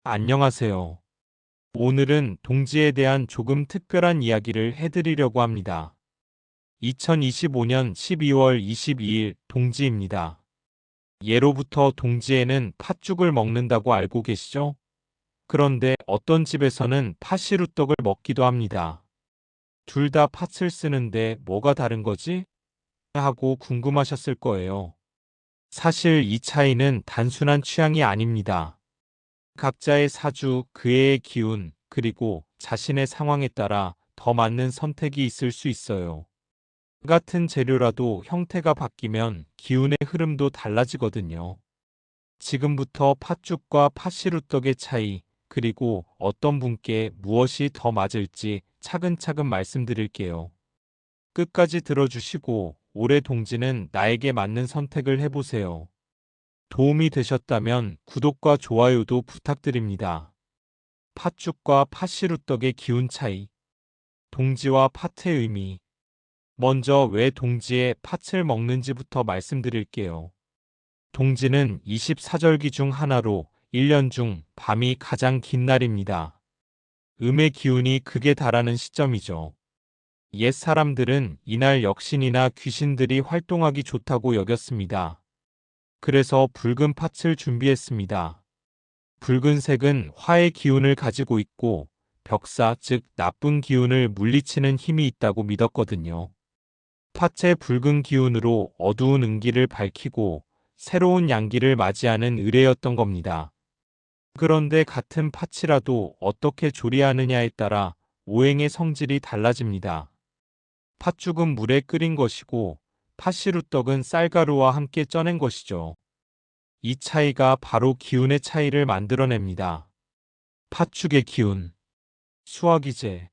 안녕하세요. 오늘은 동지에 대한 조금 특별한 이야기를 해드리려고 합니다. 2025년 12월 22일 동지입니다. 예로부터 동지에는 팥죽을 먹는다고 알고 계시죠? 그런데 어떤 집에서는 팥시루떡을 먹기도 합니다. 둘 다 팥을 쓰는데 뭐가 다른 거지? 하고 궁금하셨을 거예요. 사실 이 차이는 단순한 취향이 아닙니다. 각자의 사주, 그 해의 기운, 그리고 자신의 상황에 따라 더 맞는 선택이 있을 수 있어요. 같은 재료라도 형태가 바뀌면 기운의 흐름도 달라지거든요. 지금부터 팥죽과 팥시루떡의 차이, 그리고 어떤 분께 무엇이 더 맞을지 차근차근 말씀드릴게요. 끝까지 들어주시고 올해 동지는 나에게 맞는 선택을 해보세요. 도움이 되셨다면 구독과 좋아요도 부탁드립니다. 팥죽과 팥시루떡의 기운 차이. 동지와 팥의 의미. 먼저 왜 동지에 팥을 먹는지부터 말씀드릴게요. 동지는 24절기 중 하나로 1년 중 밤이 가장 긴 날입니다. 음의 기운이 극에 달하는 시점이죠. 옛 사람들은 이날 역신이나 귀신들이 활동하기 좋다고 여겼습니다. 그래서 붉은 팥을 준비했습니다. 붉은색은 화의 기운을 가지고 있고 벽사, 즉 나쁜 기운을 물리치는 힘이 있다고 믿었거든요. 팥의 붉은 기운으로 어두운 음기를 밝히고 새로운 양기를 맞이하는 의례였던 겁니다. 그런데 같은 팥이라도 어떻게 조리하느냐에 따라 오행의 성질이 달라집니다. 팥죽은 물에 끓인 것이고 팥시루떡은 쌀가루와 함께 쪄낸 것이죠. 이 차이가 바로 기운의 차이를 만들어냅니다. 팥죽의 기운. 수화기제.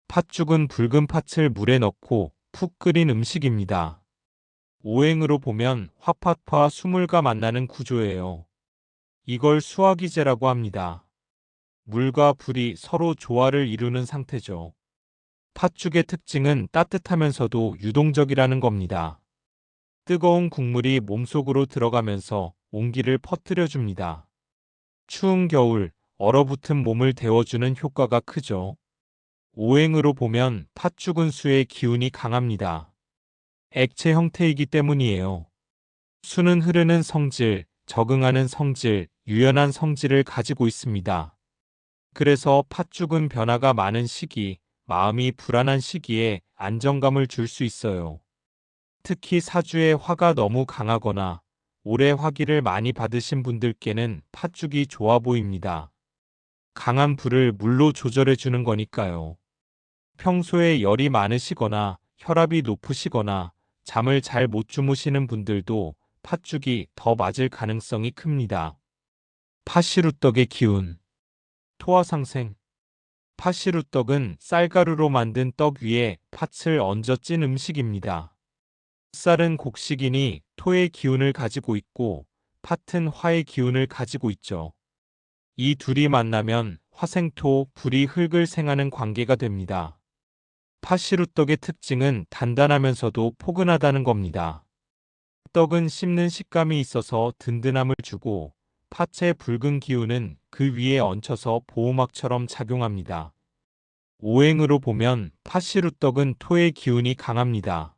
팥죽은 붉은 팥을 물에 넣고 푹 끓인 음식입니다. 오행으로 보면 화팥과 수물과 만나는 구조예요. 이걸 수화기제라고 합니다. 물과 불이 서로 조화를 이루는 상태죠. 팥죽의 특징은 따뜻하면서도 유동적이라는 겁니다. 뜨거운 국물이 몸속으로 들어가면서 온기를 퍼뜨려 줍니다. 추운 겨울, 얼어붙은 몸을 데워주는 효과가 크죠. 오행으로 보면 팥죽은 수의 기운이 강합니다. 액체 형태이기 때문이에요. 수는 흐르는 성질, 적응하는 성질, 유연한 성질을 가지고 있습니다. 그래서 팥죽은 변화가 많은 시기, 마음이 불안한 시기에 안정감을 줄 수 있어요. 특히 사주에 화가 너무 강하거나 오래 화기를 많이 받으신 분들께는 팥죽이 좋아 보입니다. 강한 불을 물로 조절해 주는 거니까요. 평소에 열이 많으시거나 혈압이 높으시거나 잠을 잘 못 주무시는 분들도 팥죽이 더 맞을 가능성이 큽니다. 팥시루떡의 기운. 토화상생. 팥시루떡은 쌀가루로 만든 떡 위에 팥을 얹어 찐 음식입니다. 쌀은 곡식이니 토의 기운을 가지고 있고 팥은 화의 기운을 가지고 있죠. 이 둘이 만나면 화생토, 불이 흙을 생하는 관계가 됩니다. 팥시루떡의 특징은 단단하면서도 포근하다는 겁니다. 떡은 씹는 식감이 있어서 든든함을 주고 팥의 붉은 기운은 그 위에 얹혀서 보호막처럼 작용합니다. 오행으로 보면 팥시루떡은 토의 기운이 강합니다.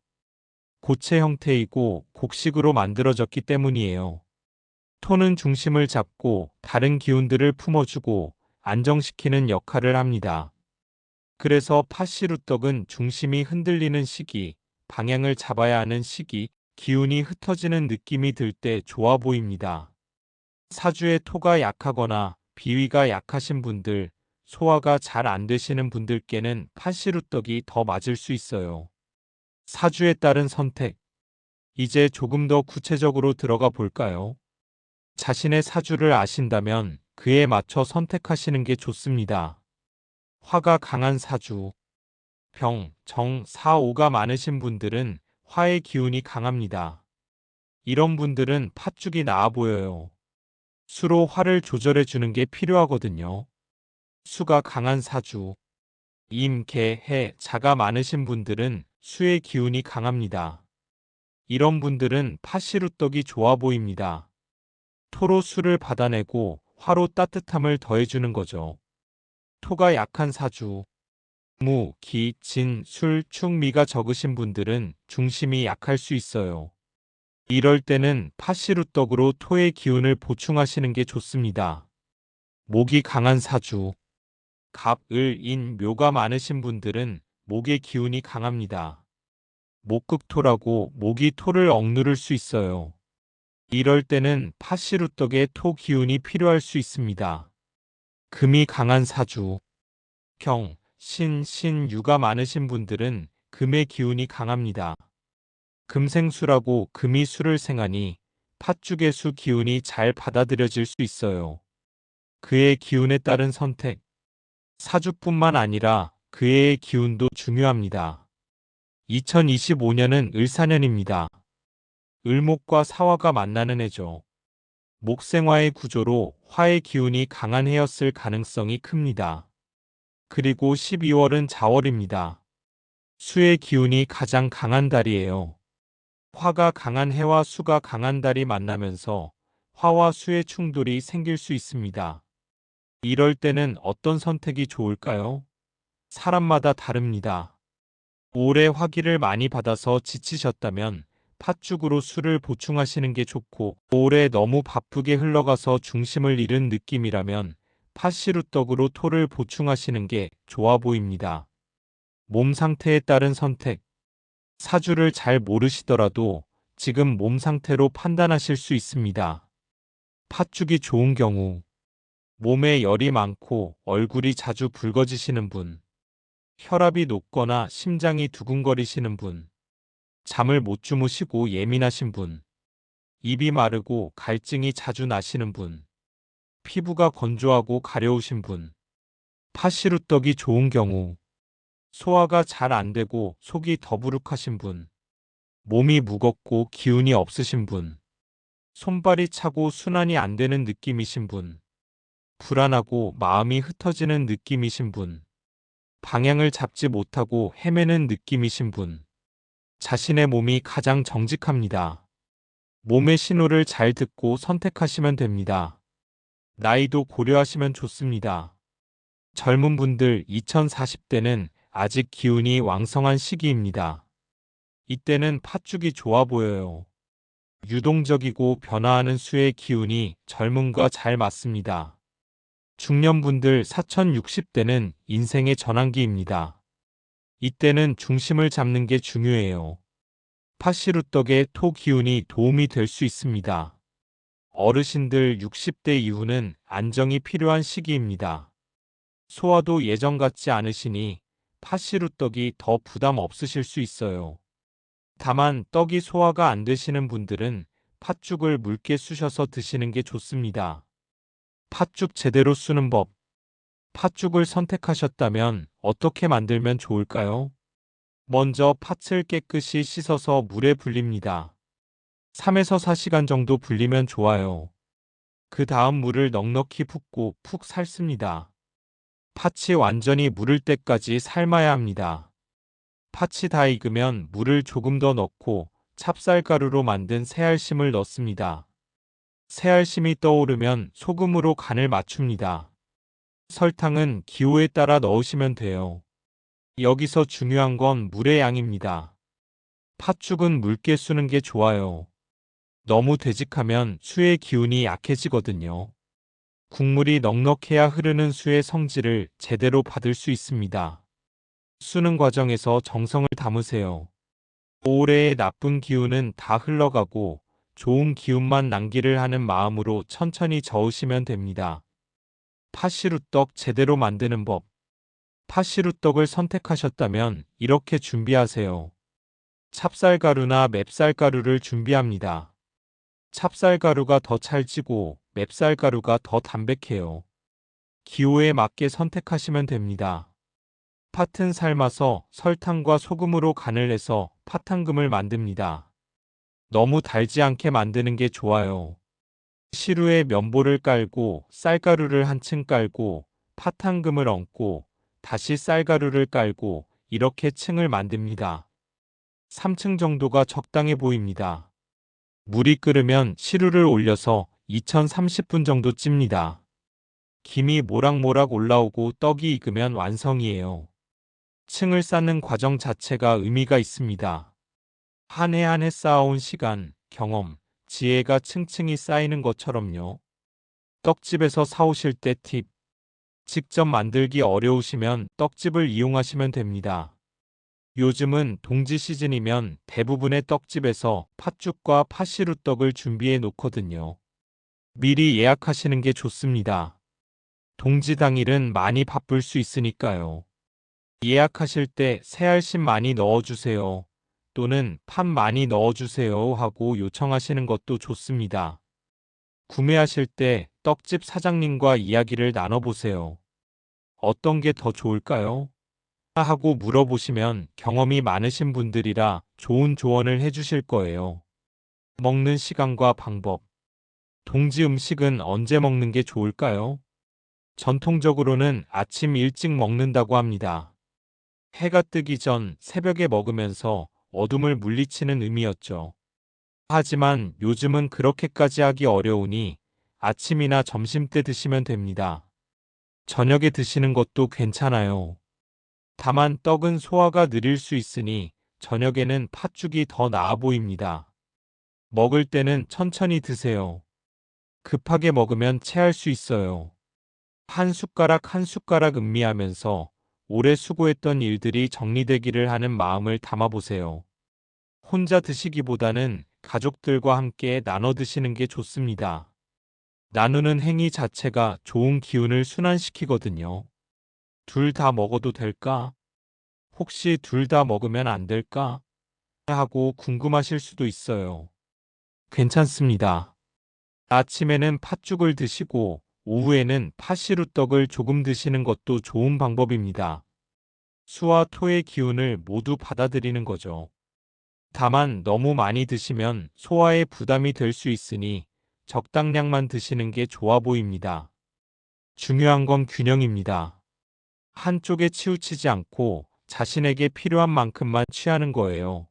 고체 형태이고 곡식으로 만들어졌기 때문이에요. 토는 중심을 잡고 다른 기운들을 품어주고 안정시키는 역할을 합니다. 그래서 팥시루떡은 중심이 흔들리는 시기, 방향을 잡아야 하는 시기, 기운이 흩어지는 느낌이 들 때 좋아 보입니다. 사주에 토가 약하거나 비위가 약하신 분들, 소화가 잘 안 되시는 분들께는 팥시루떡이 더 맞을 수 있어요. 사주에 따른 선택. 이제 조금 더 구체적으로 들어가 볼까요? 자신의 사주를 아신다면 그에 맞춰 선택하시는 게 좋습니다. 화가 강한 사주. 병, 정, 사, 오가 많으신 분들은 화의 기운이 강합니다. 이런 분들은 팥죽이 나아 보여요. 수로 화를 조절해 주는 게 필요하거든요. 수가 강한 사주. 임, 개, 해, 자가 많으신 분들은 수의 기운이 강합니다. 이런 분들은 팥시루떡이 좋아 보입니다. 토로 수를 받아내고 화로 따뜻함을 더해주는 거죠. 토가 약한 사주. 무, 기, 진, 술, 축, 미가 적으신 분들은 중심이 약할 수 있어요. 이럴 때는 파시루떡으로 토의 기운을 보충하시는 게 좋습니다. 목이 강한 사주. 갑, 을, 인, 묘가 많으신 분들은 목의 기운이 강합니다. 목극토라고 목이 토를 억누를 수 있어요. 이럴 때는 파시루떡에 토 기운이 필요할 수 있습니다. 금이 강한 사주. 평, 신, 유가 많으신 분들은 금의 기운이 강합니다. 금생수라고 금이 수를 생하니 팥죽의 수 기운이 잘 받아들여질 수 있어요. 그의 기운에 따른 선택. 사주뿐만 아니라 그 해의 기운도 중요합니다. 2025년은 을사년입니다. 을목과 사화가 만나는 해죠. 목생화의 구조로 화의 기운이 강한 해였을 가능성이 큽니다. 그리고 12월은 자월입니다. 수의 기운이 가장 강한 달이에요. 화가 강한 해와 수가 강한 달이 만나면서 화와 수의 충돌이 생길 수 있습니다. 이럴 때는 어떤 선택이 좋을까요? 사람마다 다릅니다. 올해 화기를 많이 받아서 지치셨다면 팥죽으로 수를 보충하시는 게 좋고, 올해 너무 바쁘게 흘러가서 중심을 잃은 느낌이라면 팥시루떡으로 토를 보충하시는 게 좋아 보입니다. 몸 상태에 따른 선택. 사주를 잘 모르시더라도 지금 몸 상태로 판단하실 수 있습니다. 팥죽이 좋은 경우, 몸에 열이 많고 얼굴이 자주 붉어지시는 분, 혈압이 높거나 심장이 두근거리시는 분, 잠을 못 주무시고 예민하신 분, 입이 마르고 갈증이 자주 나시는 분, 피부가 건조하고 가려우신 분, 파시루떡이 좋은 경우, 소화가 잘 안 되고 속이 더부룩하신 분, 몸이 무겁고 기운이 없으신 분, 손발이 차고 순환이 안 되는 느낌이신 분, 불안하고 마음이 흩어지는 느낌이신 분, 방향을 잡지 못하고 헤매는 느낌이신 분, 자신의 몸이 가장 정직합니다. 몸의 신호를 잘 듣고 선택하시면 됩니다. 나이도 고려하시면 좋습니다. 젊은 분들 2040대는 아직 기운이 왕성한 시기입니다. 이때는 팥죽이 좋아 보여요. 유동적이고 변화하는 수의 기운이 젊음과 잘 맞습니다. 중년분들 4060대는 인생의 전환기입니다. 이때는 중심을 잡는 게 중요해요. 파시루떡의 토 기운이 도움이 될 수 있습니다. 어르신들 60대 이후는 안정이 필요한 시기입니다. 소화도 예전 같지 않으시니 파시루떡이 더 부담 없으실 수 있어요. 다만 떡이 소화가 안 되시는 분들은 팥죽을 묽게 쑤셔서 드시는 게 좋습니다. 팥죽 제대로 쓰는 법. 팥죽을 선택하셨다면 어떻게 만들면 좋을까요? 먼저 팥을 깨끗이 씻어서 물에 불립니다. 3에서 4시간 정도 불리면 좋아요. 그 다음 물을 넉넉히 붓고 푹 삶습니다. 팥이 완전히 무를 때까지 삶아야 합니다. 팥이 다 익으면 물을 조금 더 넣고 찹쌀가루로 만든 새알심을 넣습니다. 새알심이 떠오르면 소금으로 간을 맞춥니다. 설탕은 기호에 따라 넣으시면 돼요. 여기서 중요한 건 물의 양입니다. 팥죽은 묽게 쓰는 게 좋아요. 너무 되직하면 수의 기운이 약해지거든요. 국물이 넉넉해야 흐르는 수의 성질을 제대로 받을 수 있습니다. 쓰는 과정에서 정성을 담으세요. 올해의 나쁜 기운은 다 흘러가고 좋은 기운만 남기를 하는 마음으로 천천히 저으시면 됩니다. 파시루떡 제대로 만드는 법. 파시루떡을 선택하셨다면 이렇게 준비하세요. 찹쌀가루나 맵쌀가루를 준비합니다. 찹쌀가루가 더 찰지고 맵쌀가루가 더 담백해요. 기호에 맞게 선택하시면 됩니다. 팥은 삶아서 설탕과 소금으로 간을 해서 팥탕금을 만듭니다. 너무 달지 않게 만드는 게 좋아요. 시루에 면보를 깔고 쌀가루를 한층 깔고 팥탕금을 얹고 다시 쌀가루를 깔고 이렇게 층을 만듭니다. 3층 정도가 적당해 보입니다. 물이 끓으면 시루를 올려서 2030분 정도 찝니다. 김이 모락모락 올라오고 떡이 익으면 완성이에요. 층을 쌓는 과정 자체가 의미가 있습니다. 한 해 한 해 쌓아온 시간, 경험, 지혜가 층층이 쌓이는 것처럼요. 떡집에서 사오실 때 팁. 직접 만들기 어려우시면 떡집을 이용하시면 됩니다. 요즘은 동지 시즌이면 대부분의 떡집에서 팥죽과 팥시루떡을 준비해 놓거든요. 미리 예약하시는 게 좋습니다. 동지 당일은 많이 바쁠 수 있으니까요. 예약하실 때 새알심 많이 넣어주세요. 또는 팥 많이 넣어주세요 하고 요청하시는 것도 좋습니다. 구매하실 때 떡집 사장님과 이야기를 나눠보세요. 어떤 게 더 좋을까요? 하고 물어보시면 경험이 많으신 분들이라 좋은 조언을 해주실 거예요. 먹는 시간과 방법. 동지 음식은 언제 먹는 게 좋을까요? 전통적으로는 아침 일찍 먹는다고 합니다. 해가 뜨기 전 새벽에 먹으면서 어둠을 물리치는 의미였죠. 하지만 요즘은 그렇게까지 하기 어려우니 아침이나 점심 때 드시면 됩니다. 저녁에 드시는 것도 괜찮아요. 다만 떡은 소화가 느릴 수 있으니 저녁에는 팥죽이 더 나아 보입니다. 먹을 때는 천천히 드세요. 급하게 먹으면 체할 수 있어요. 한 숟가락 한 숟가락 음미하면서 오래 수고했던 일들이 정리되기를 하는 마음을 담아보세요. 혼자 드시기보다는 가족들과 함께 나눠 드시는 게 좋습니다. 나누는 행위 자체가 좋은 기운을 순환시키거든요. 둘 다 먹어도 될까? 혹시 둘 다 먹으면 안 될까? 하고 궁금하실 수도 있어요. 괜찮습니다. 아침에는 팥죽을 드시고 오후에는 팥시루떡을 조금 드시는 것도 좋은 방법입니다. 수와 토의 기운을 모두 받아들이는 거죠. 다만 너무 많이 드시면 소화에 부담이 될 수 있으니 적당량만 드시는 게 좋아 보입니다. 중요한 건 균형입니다. 한쪽에 치우치지 않고 자신에게 필요한 만큼만 취하는 거예요.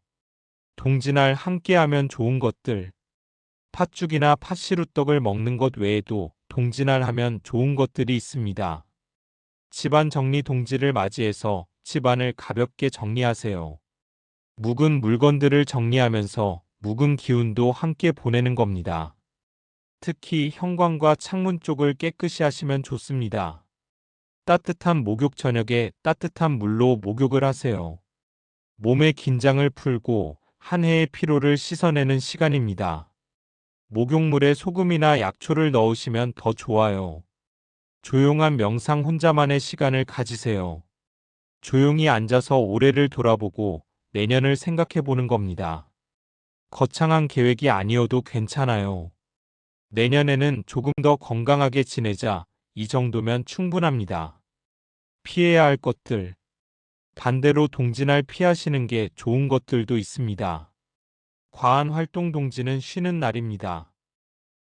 동지날 함께하면 좋은 것들. 팥죽이나 팥시루떡을 먹는 것 외에도 동지날 하면 좋은 것들이 있습니다. 집안 정리 동지를 맞이해서 집안을 가볍게 정리하세요. 묵은 물건들을 정리하면서 묵은 기운도 함께 보내는 겁니다. 특히 현관과 창문 쪽을 깨끗이 하시면 좋습니다. 따뜻한 목욕 저녁에 따뜻한 물로 목욕을 하세요. 몸의 긴장을 풀고 한 해의 피로를 씻어내는 시간입니다. 목욕물에 소금이나 약초를 넣으시면 더 좋아요. 조용한 명상 혼자만의 시간을 가지세요. 조용히 앉아서 올해를 돌아보고 내년을 생각해 보는 겁니다. 거창한 계획이 아니어도 괜찮아요. 내년에는 조금 더 건강하게 지내자. 이 정도면 충분합니다. 피해야 할 것들. 반대로 동지날 피하시는 게 좋은 것들도 있습니다. 과한 활동 동지는 쉬는 날입니다.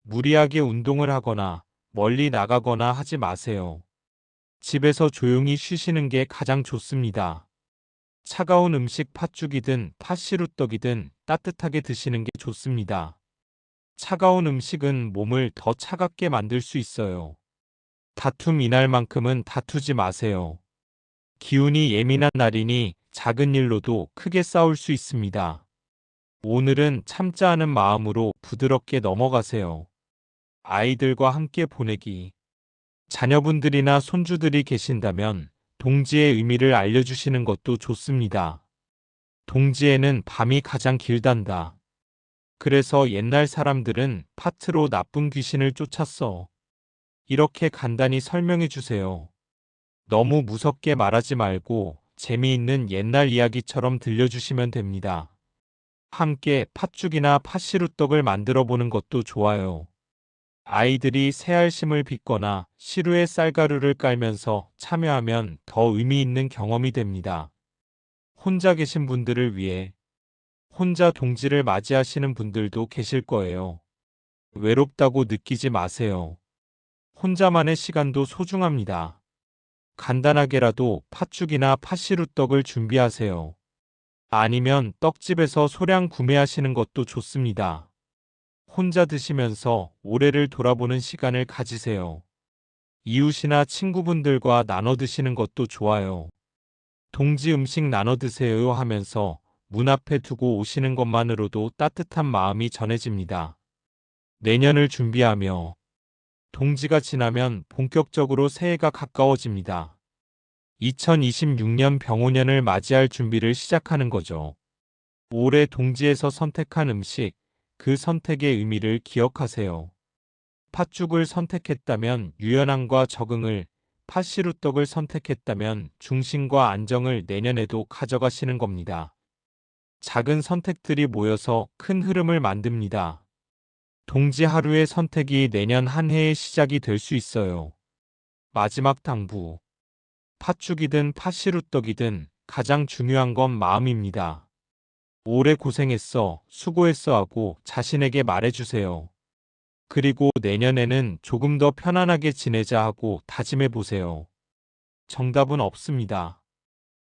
무리하게 운동을 하거나 멀리 나가거나 하지 마세요. 집에서 조용히 쉬시는 게 가장 좋습니다. 차가운 음식 팥죽이든 팥시루떡이든 따뜻하게 드시는 게 좋습니다. 차가운 음식은 몸을 더 차갑게 만들 수 있어요. 다툼 이날만큼은 다투지 마세요. 기운이 예민한 날이니 작은 일로도 크게 싸울 수 있습니다. 오늘은 참자 하는 마음으로 부드럽게 넘어가세요. 아이들과 함께 보내기. 자녀분들이나 손주들이 계신다면 동지의 의미를 알려주시는 것도 좋습니다. 동지에는 밤이 가장 길단다. 그래서 옛날 사람들은 파트로 나쁜 귀신을 쫓았어. 이렇게 간단히 설명해 주세요. 너무 무섭게 말하지 말고 재미있는 옛날 이야기처럼 들려주시면 됩니다. 함께 팥죽이나 팥시루떡을 만들어 보는 것도 좋아요. 아이들이 새알심을 빚거나 시루에 쌀가루를 깔면서 참여하면 더 의미 있는 경험이 됩니다. 혼자 계신 분들을 위해 혼자 동지를 맞이하시는 분들도 계실 거예요. 외롭다고 느끼지 마세요. 혼자만의 시간도 소중합니다. 간단하게라도 팥죽이나 팥시루떡을 준비하세요. 아니면 떡집에서 소량 구매하시는 것도 좋습니다. 혼자 드시면서 올해를 돌아보는 시간을 가지세요. 이웃이나 친구분들과 나눠 드시는 것도 좋아요. 동지 음식 나눠 드세요 하면서 문 앞에 두고 오시는 것만으로도 따뜻한 마음이 전해집니다. 내년을 준비하며 동지가 지나면 본격적으로 새해가 가까워집니다. 2026년 병오년을 맞이할 준비를 시작하는 거죠. 올해 동지에서 선택한 음식, 그 선택의 의미를 기억하세요. 팥죽을 선택했다면 유연함과 적응을, 팥시루떡을 선택했다면 중심과 안정을 내년에도 가져가시는 겁니다. 작은 선택들이 모여서 큰 흐름을 만듭니다. 동지 하루의 선택이 내년 한 해의 시작이 될 수 있어요. 마지막 당부. 팥죽이든 팥시루떡이든 가장 중요한 건 마음입니다. 오래 고생했어, 수고했어 하고 자신에게 말해주세요. 그리고 내년에는 조금 더 편안하게 지내자 하고 다짐해 보세요. 정답은 없습니다.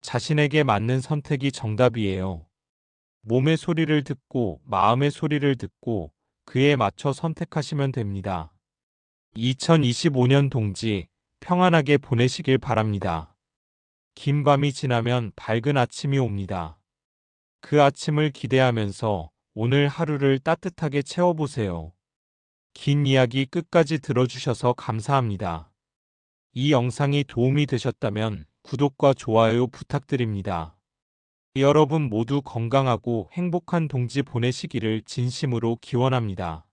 자신에게 맞는 선택이 정답이에요. 몸의 소리를 듣고 마음의 소리를 듣고 그에 맞춰 선택하시면 됩니다. 2025년 동지 평안하게 보내시길 바랍니다. 긴 밤이 지나면 밝은 아침이 옵니다. 그 아침을 기대하면서 오늘 하루를 따뜻하게 채워보세요. 긴 이야기 끝까지 들어주셔서 감사합니다. 이 영상이 도움이 되셨다면 구독과 좋아요 부탁드립니다. 여러분 모두 건강하고 행복한 동지 보내시기를 진심으로 기원합니다.